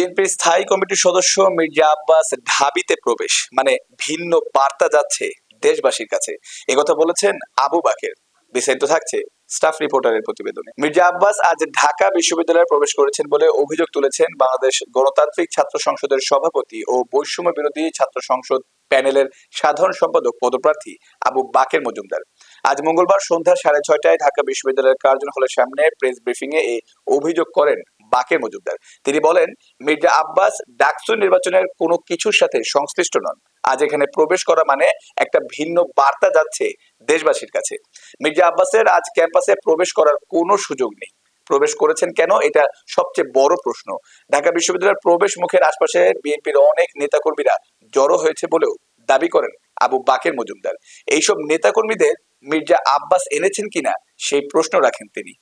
বিএনপির স্থায়ী কমিটির সদস্য মির্জা আব্বাস ঢাবিতে প্রবেশ মানে ভিন্ন বার্তা যাচ্ছে দেশবাসীর কাছে, একথা বলেছেন আবু বাকের। বিস্তারিত থাকছে স্টাফ রিপোর্টারের প্রতিবেদনে। মির্জা আব্বাস আজ ঢাকা বিশ্ববিদ্যালয়ে প্রবেশ করেছেন বলে অভিযোগ তুলেছেন বাংলাদেশ গণতান্ত্রিক ছাত্র সংসদের সভাপতি ও বৈষম্য বিরোধী ছাত্র সংসদ প্যানেলের সাধারণ সম্পাদক পদপ্রার্থী আবু বাকের মজুমদার। আজ মঙ্গলবার সন্ধ্যা 6:30টায় ঢাকা বিশ্ববিদ্যালয়ের কার্জন হলের সামনে প্রেস ব্রিফিং এ এই অভিযোগ করেন বাকের মজুমদার। তিনি বলেন, মির্জা আব্বাস ডাকসু নির্বাচনের কোনো কিছুর সাথে সংশ্লিষ্ট নন। আজ এখানে প্রবেশ করা মানে একটা ভিন্ন বার্তা যাচ্ছে দেশবাসীর কাছে। মির্জা আব্বাসের আজ ক্যাম্পাসে প্রবেশ করার কোনো সুযোগ নেই। প্রবেশ করেছেন কেন, এটা সবচেয়ে বড় প্রশ্ন। ঢাকা বিশ্ববিদ্যালয়ের প্রবেশ মুখের আশপাশে বিএনপির অনেক নেতাকর্মীরা জড়ো হয়েছে বলেও দাবি করেন আবু বাকের মজুমদার। এইসব নেতাকর্মীদের মির্জা আব্বাস এনেছেন কিনা সেই প্রশ্ন রাখেন তিনি।